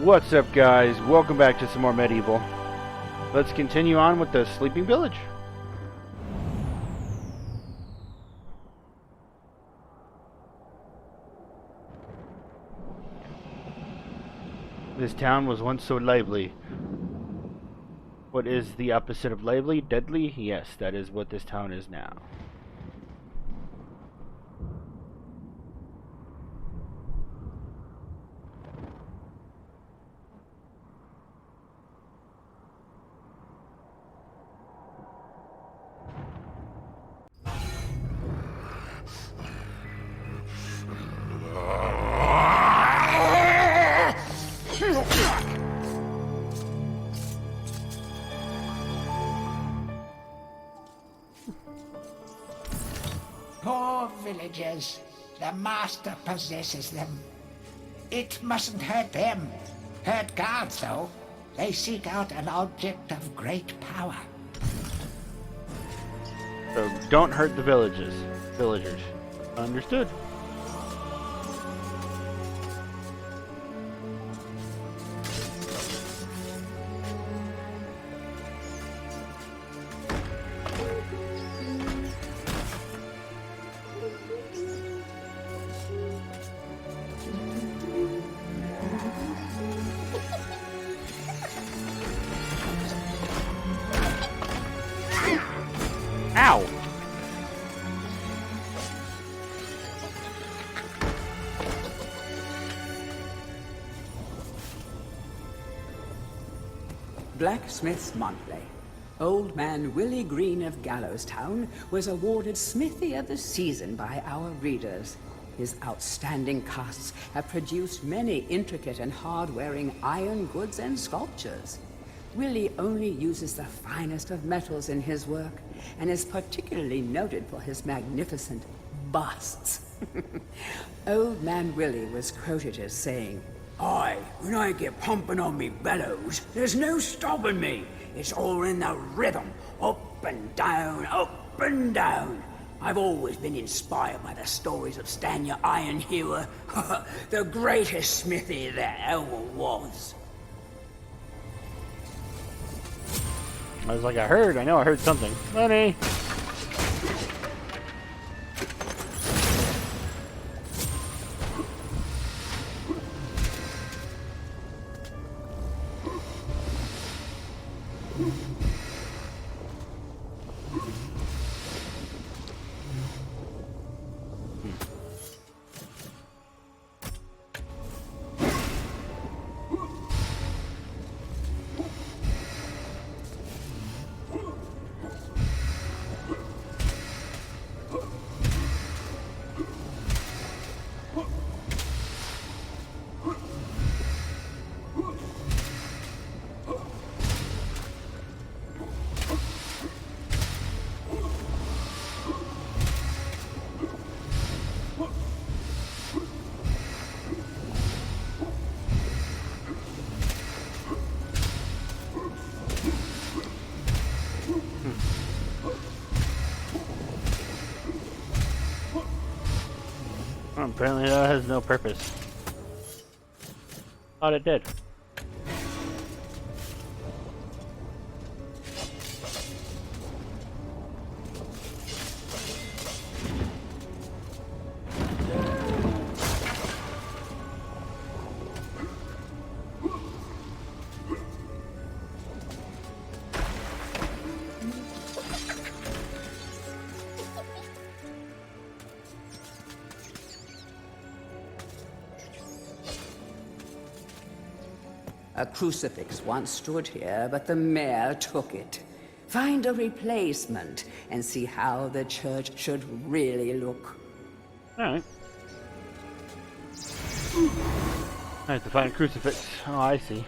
What's up, guys? Welcome back to some more MediEvil. Let's continue on with the Sleeping Village. This town was once so lively. What is the opposite of lively? Deadly? Yes, that is what this town is now. Poor villagers. The master possesses them. It mustn't hurt them. Hurt guards, though. They seek out an object of great power. So don't hurt the villagers. Understood. Ow! Blacksmith's Monthly. Old man Willie Green of Gallowstown was awarded Smithy of the Season by our readers. His outstanding casts have produced many intricate and hard-wearing iron goods and sculptures. Willie only uses the finest of metals in his work, and is particularly noted for his magnificent busts. Old man Willie was quoted as saying, "Aye, when I get pumping on me bellows, there's no stopping me. It's all in the rhythm, up and down, up and down. I've always been inspired by the stories of Stan your Iron Hewer, the greatest smithy there ever was." I was like, I know I heard something. Money! Apparently that has no purpose. Thought it did. A crucifix once stood here, but the mayor took it. Find a replacement and see how the church should really look. Alright. I have to find a crucifix. Oh, I see.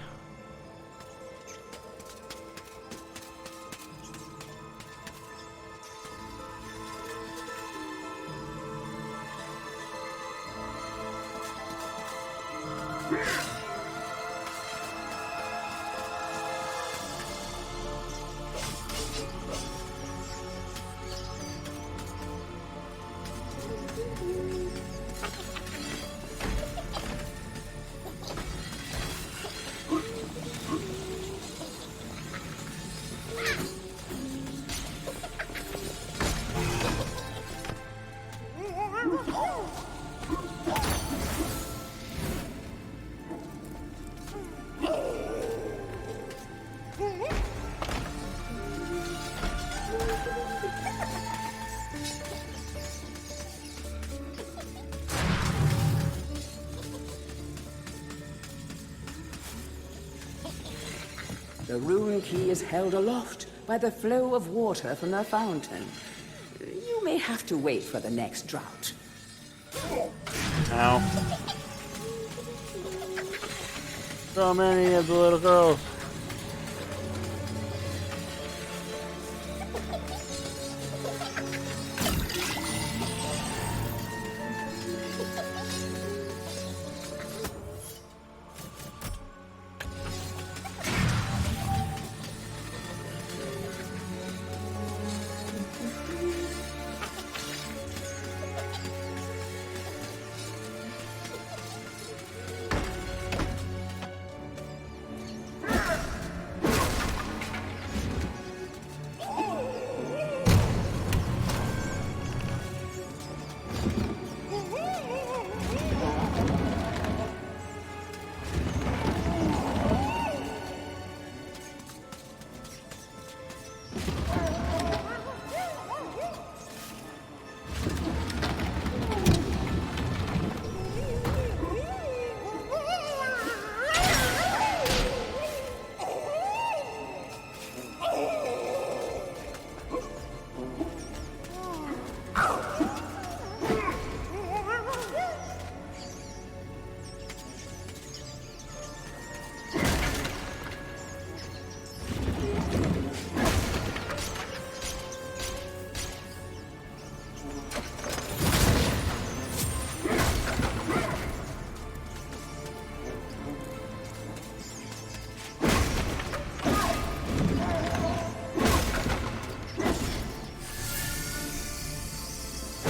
The rune key is held aloft by the flow of water from the fountain. You may have to wait for the next drought. Ow. So many of the little girls.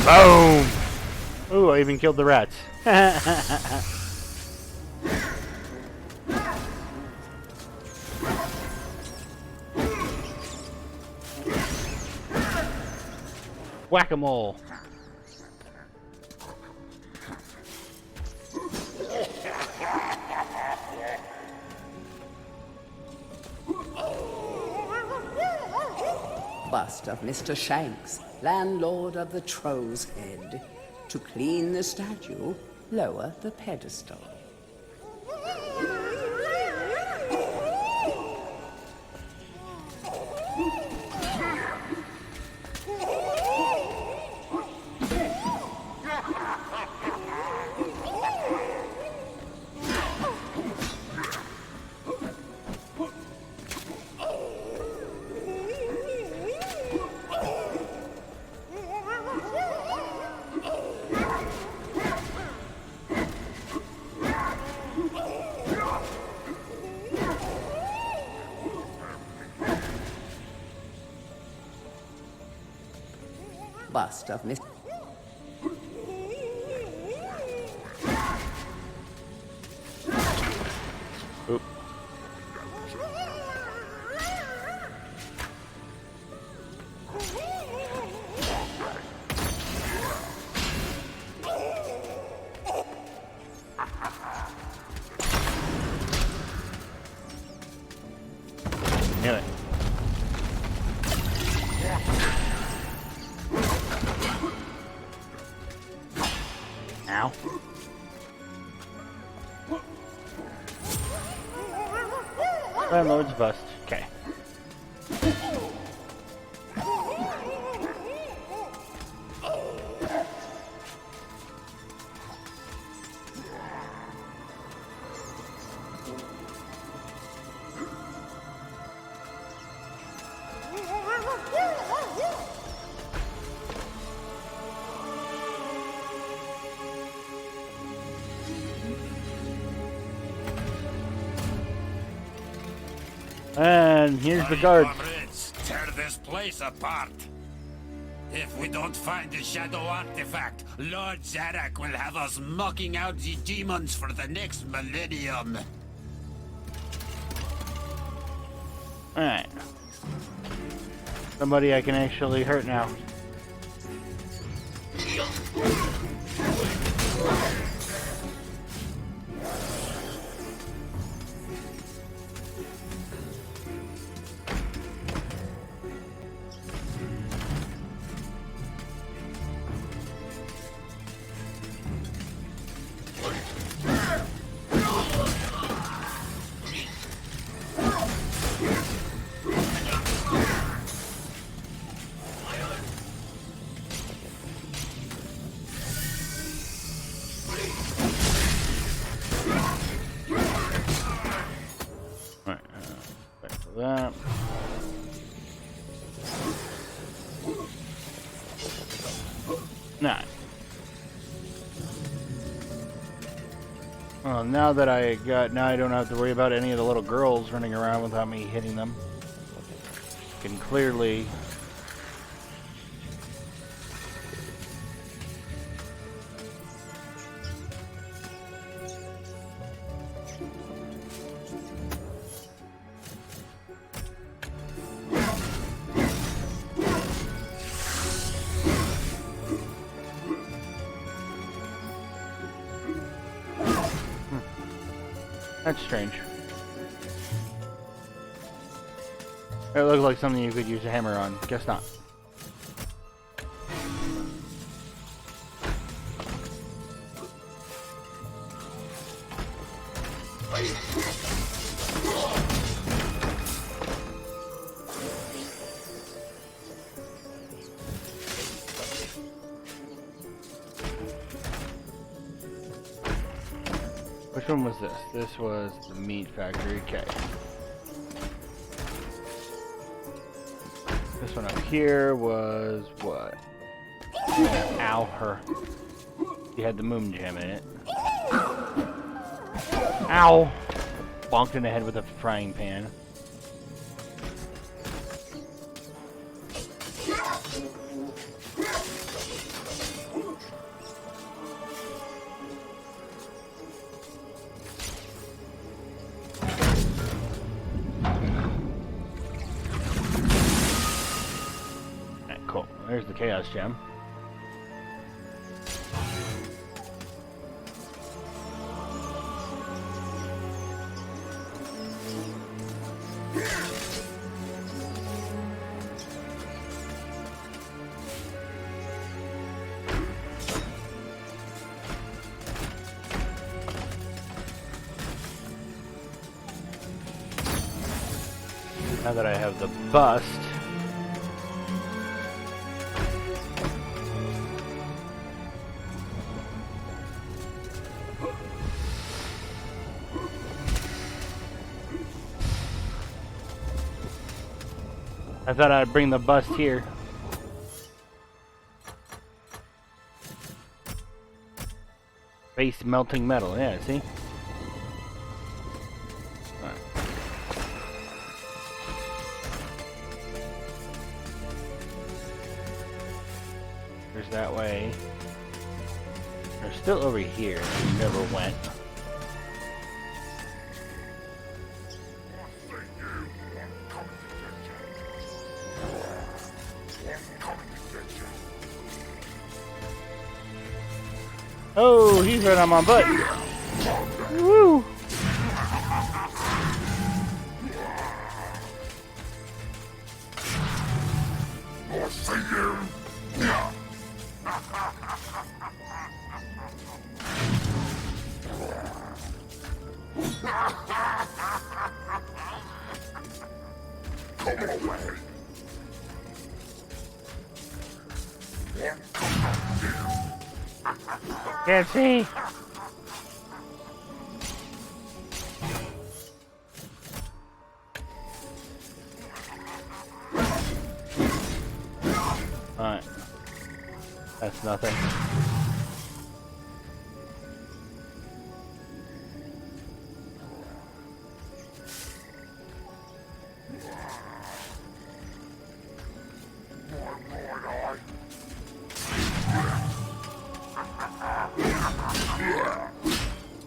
Boom! Ooh, I even killed the rats. Whack-a-mole. Bust of Mr. Shanks, landlord of the Troll's Head. To clean the statue, lower the pedestal. Bust of Mr. Oop. Knew it. Ow. Landlord's bust. Okay. And here's the guards. Comrades, tear this place apart. If we don't find the shadow artifact, Lord Zarok will have us mocking out the demons for the next millennium. Alright. Somebody I can actually hurt now. that. Nah. Well, now I don't have to worry about any of the little girls running around without me hitting them. Can clearly That's strange. It looks like something you could use a hammer on. Guess not. Which one was this? This was the meat factory. Okay. This one up here was what? Ow, her. She had the moon gem in it. Ow! Bonked in the head with a frying pan. There's the Chaos Gem. Now that I have the bust, I thought I'd bring the bust here. Base melting metal, yeah, see? Alright. There's that way. They're still over here. We never went. Oh, he's right on my butt. Woo! I'll see you. Come away. Can't see. Alright. That's nothing.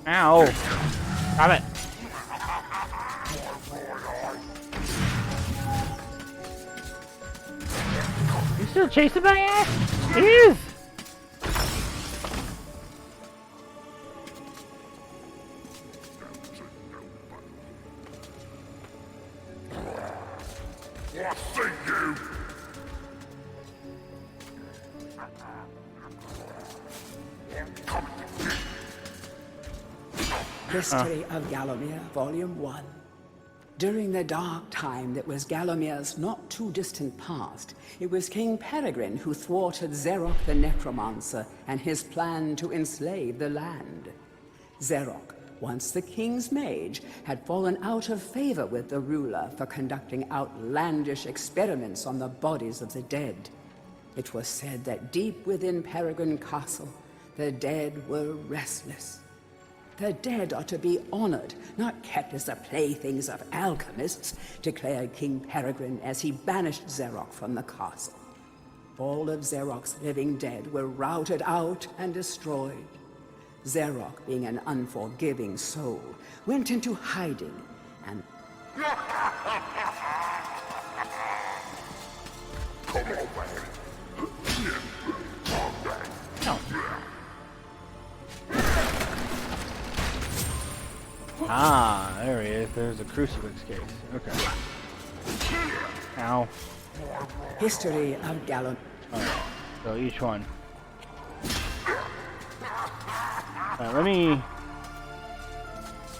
Ow! Stop it! You still chasing my ass? He is! I'll see you. History of Gallowmere, Volume 1. During the dark time that was Gallowmere's not too distant past, it was King Peregrine who thwarted Zarok the Necromancer and his plan to enslave the land. Zarok, once the king's mage, had fallen out of favor with the ruler for conducting outlandish experiments on the bodies of the dead. It was said that deep within Peregrine Castle, the dead were restless. The dead are to be honored, not kept as the playthings of alchemists, declared King Peregrine as he banished Zarok from the castle. All of Zarok's living dead were routed out and destroyed. Zarok, being an unforgiving soul, went into hiding and... Ah, there he is. There's a crucifix case. Okay. Ow. History of Gallowmere. Alright, so each one.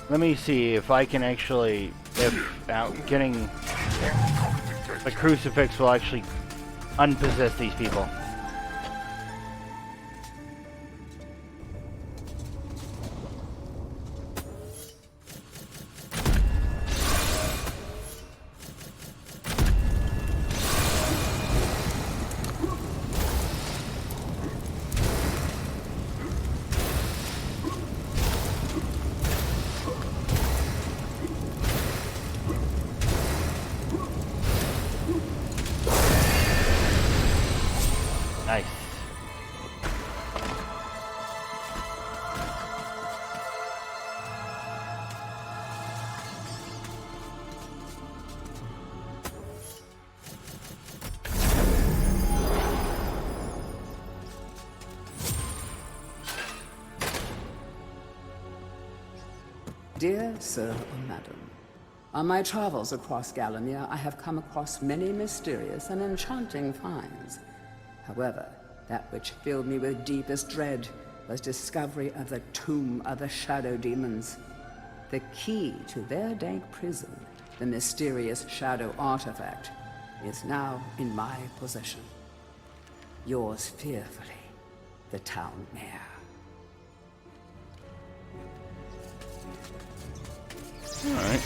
Let me see if I can actually, getting the crucifix will actually unpossess these people. Nice. Dear Sir or Madam, on my travels across Gallowmere, I have come across many mysterious and enchanting finds. However, that which filled me with deepest dread was discovery of the tomb of the shadow demons. The key to their dank prison, the mysterious shadow artifact, is now in my possession. Yours fearfully, the town mayor. All right.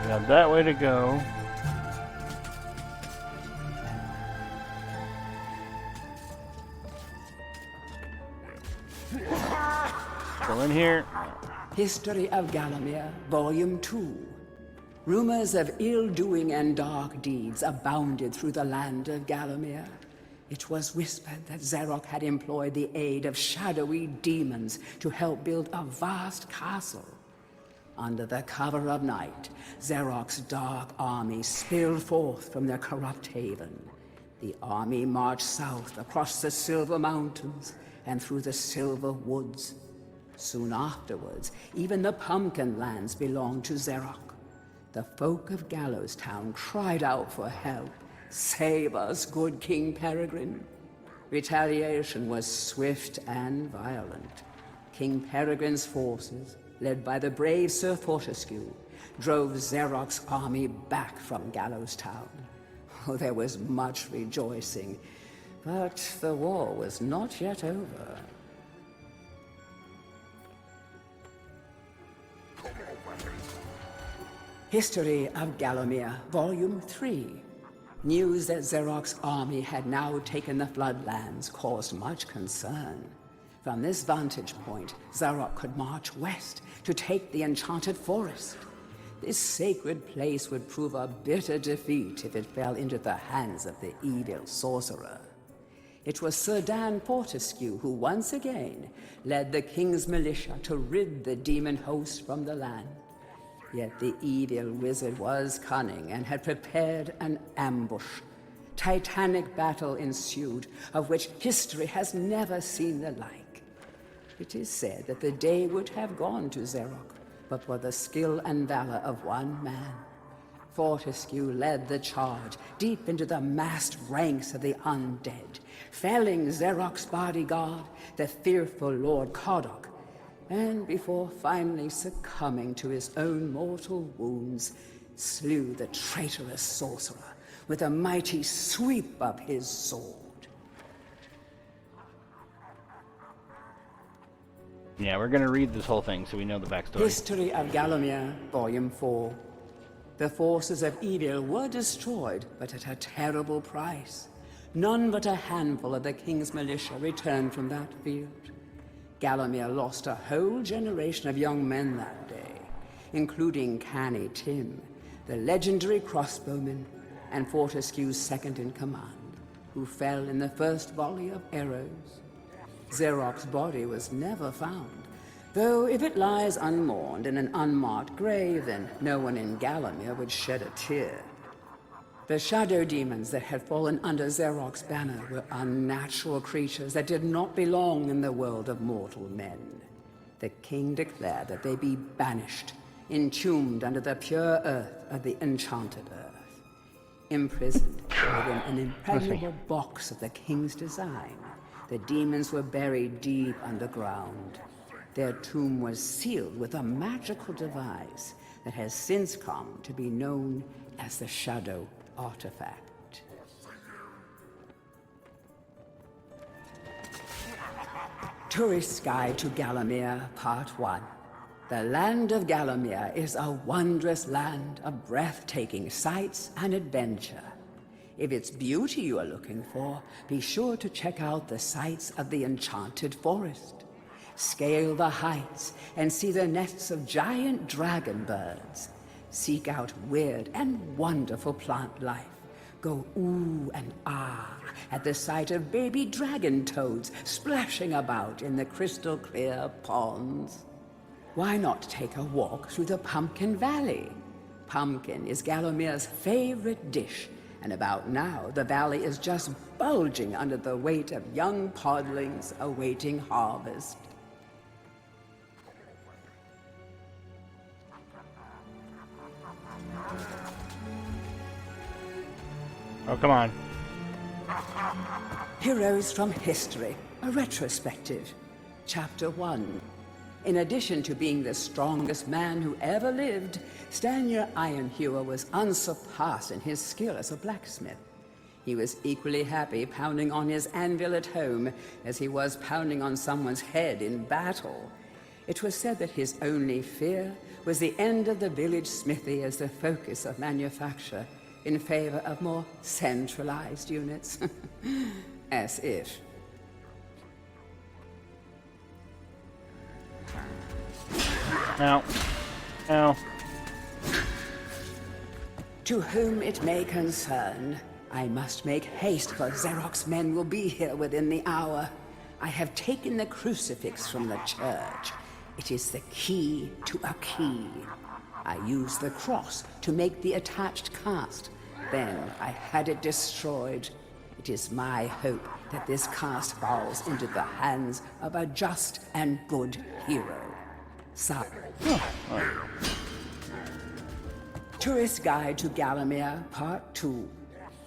We have that way to go. Still in here. History of Gallowmere, Volume 2. Rumors of ill-doing and dark deeds abounded through the land of Gallowmere. It was whispered that Zarok had employed the aid of shadowy demons to help build a vast castle. Under the cover of night, Zarok's dark army spilled forth from their corrupt haven. The army marched south across the Silver Mountains and through the Silver Woods. Soon afterwards, even the Pumpkin Lands belonged to Zarok. The folk of Gallowstown cried out for help. Save us, good King Peregrine. Retaliation was swift and violent. King Peregrine's forces, led by the brave Sir Fortesque, drove Zarok's army back from Gallowstown. Oh, there was much rejoicing, but the war was not yet over. History of Gallowmere, Volume 3. News that Zarok's army had now taken the Floodlands caused much concern. From this vantage point, Zarok could march west to take the Enchanted Forest. This sacred place would prove a bitter defeat if it fell into the hands of the evil sorcerer. It was Sir Daniel Fortesque who once again led the king's militia to rid the demon host from the land. Yet the evil wizard was cunning and had prepared an ambush. Titanic battle ensued, of which history has never seen the like. It is said that the day would have gone to Zarok, but for the skill and valor of one man. Fortesque led the charge deep into the massed ranks of the undead, felling Zarok's bodyguard, the fearful Lord Kodok, and before finally succumbing to his own mortal wounds, slew the traitorous sorcerer with a mighty sweep of his sword. Yeah, we're gonna read this whole thing so we know the backstory. History of Gallowmere, Volume 4. The forces of evil were destroyed, but at a terrible price. None but a handful of the king's militia returned from that field. Gallowmere lost a whole generation of young men that day, including Canny Tim, the legendary crossbowman, and Fortesque's second in command, who fell in the first volley of arrows. Zarok's body was never found, though if it lies unmourned in an unmarked grave, then no one in Gallowmere would shed a tear. The shadow demons that had fallen under Zarok's banner were unnatural creatures that did not belong in the world of mortal men. The king declared that they be banished, entombed under the pure earth of the enchanted earth. Imprisoned within an impregnable box of the king's design, the demons were buried deep underground. Their tomb was sealed with a magical device that has since come to be known as the Shadow Artifact. Tourist's Guide to Gallowmere, Part 1. The land of Gallowmere is a wondrous land of breathtaking sights and adventure. If it's beauty you are looking for, be sure to check out the sights of the Enchanted Forest. Scale the heights and see the nests of giant dragon birds. Seek out weird and wonderful plant life. Go ooh and ah at the sight of baby dragon toads splashing about in the crystal clear ponds. Why not take a walk through the Pumpkin Valley? Pumpkin is Gallowmere's favorite dish, and about now the valley is just bulging under the weight of young podlings awaiting harvest. Oh, come on. Heroes from History, a retrospective. Chapter 1. In addition to being the strongest man who ever lived, Stanier Ironhewer was unsurpassed in his skill as a blacksmith. He was equally happy pounding on his anvil at home as he was pounding on someone's head in battle. It was said that his only fear was the end of the village smithy as the focus of manufacture, in favor of more centralized units. As if. Ow. Ow. To whom it may concern, I must make haste, for Zarok's men will be here within the hour. I have taken the crucifix from the church. It is the key to a key. I used the cross to make the attached cast. Then I had it destroyed. It is my hope that this cast falls into the hands of a just and good hero. Tourist Guide to Gallowmere, Part 2.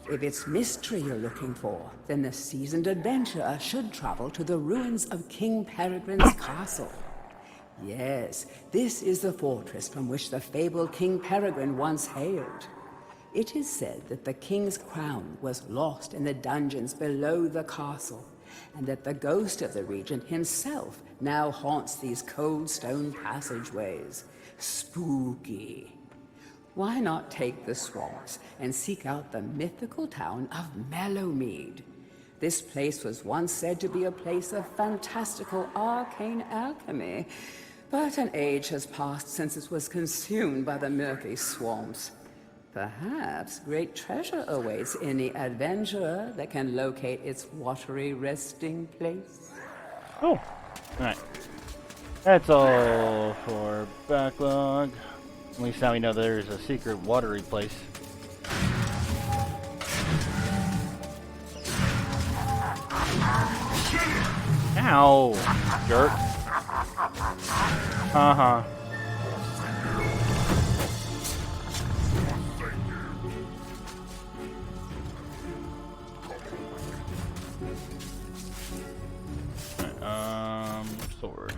If it's mystery you're looking for, then the seasoned adventurer should travel to the ruins of King Peregrine's castle. Yes, this is the fortress from which the fabled King Peregrine once hailed. It is said that the king's crown was lost in the dungeons below the castle, and that the ghost of the regent himself now haunts these cold stone passageways. Spooky. Why not take the swamps and seek out the mythical town of Mellowmead? This place was once said to be a place of fantastical arcane alchemy, but an age has passed since it was consumed by the murky swamps. Perhaps great treasure awaits any adventurer that can locate its watery resting place. Oh, alright. That's all for backlog. At least now we know there's a secret watery place. Ow! Jerk. Uh-huh. sword.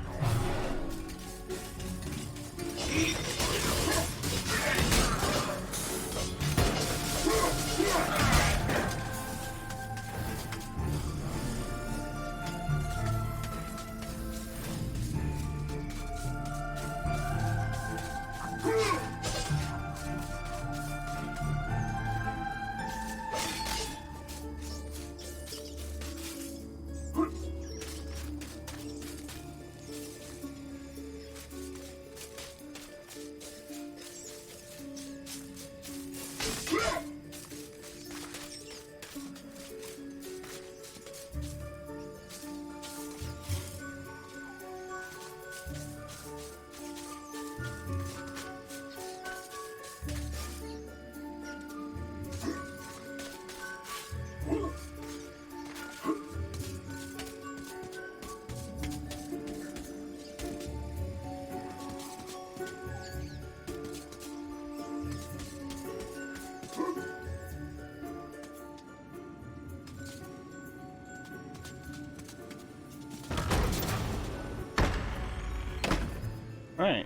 Alright.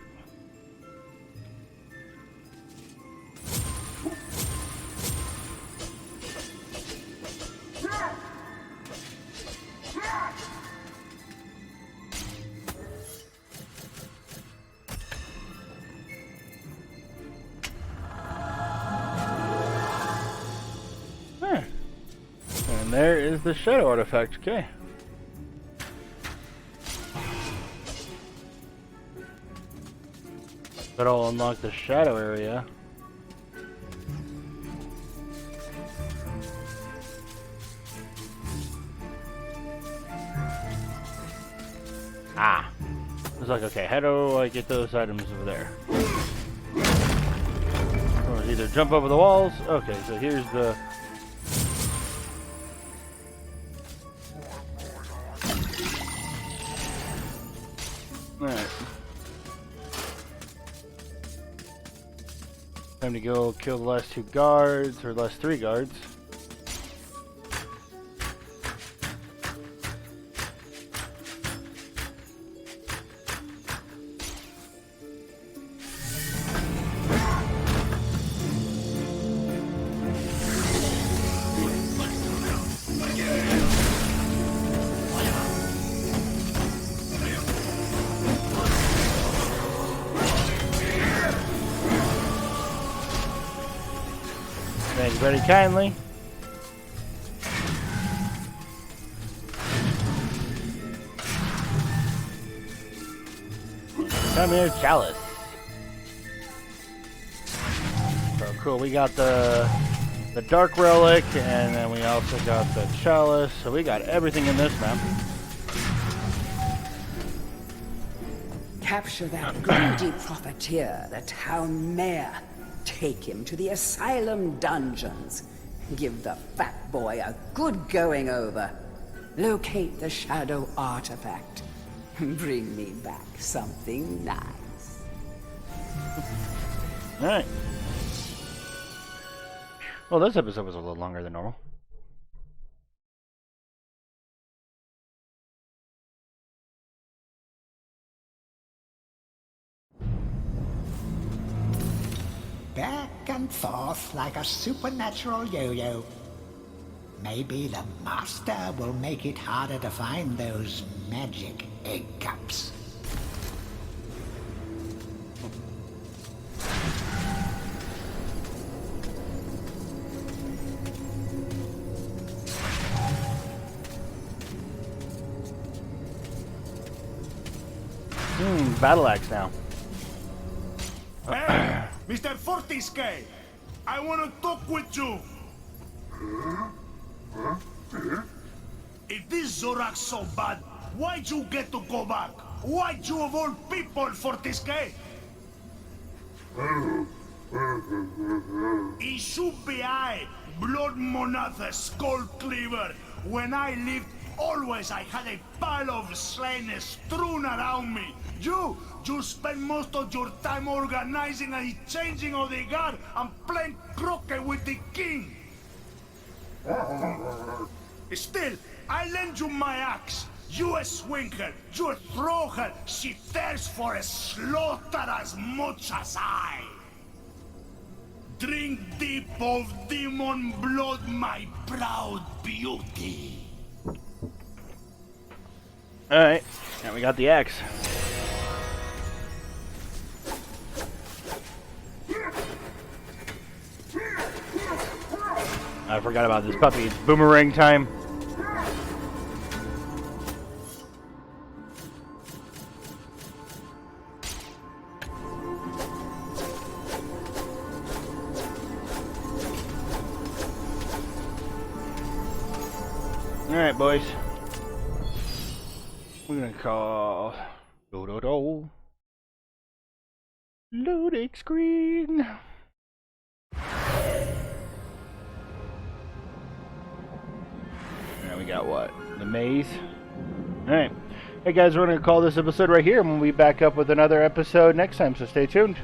There. And there is the shadow artifact. Okay. But I'll unlock the shadow area. Ah! I was like, okay, how do I get those items over there? Or either jump over the walls. Okay, so here's the... Alright. Time to go kill the last 2 guards, or last 3 guards. Thank you very kindly. Come here, chalice. So cool, we got the dark relic, and then we also got the chalice. So we got everything in this map. Capture that greedy profiteer, the town mayor. Take him to the asylum dungeons. Give the fat boy a good going over. Locate the shadow artifact. Bring me back something nice. Alright. Well, this episode was a little longer than normal. Back and forth like a supernatural yo-yo. Maybe the master will make it harder to find those magic egg cups. Battle axe now. Hey, Mr. Fortesque, I want to talk with you. If this Zarok's so bad, why'd you get to go back? Why'd you of all people, Fortesque? It should be I, Blood Monathe Skull Cleaver. When I lived, always I had a pile of slain strewn around me. You spend most of your time organizing a changing of the guard and playing croquet with the king. Still, I lend you my axe. You swing her, you throw her, she thirsts for a slaughter as much as I. Drink deep of demon blood, my proud beauty. Alright, now we got the axe. I forgot about this puppy. It's boomerang time. Alright, boys. We're gonna call loading screen. Now we got what? The maze. Alright. Hey guys, we're gonna call this episode right here, and we'll be back up with another episode next time, so stay tuned.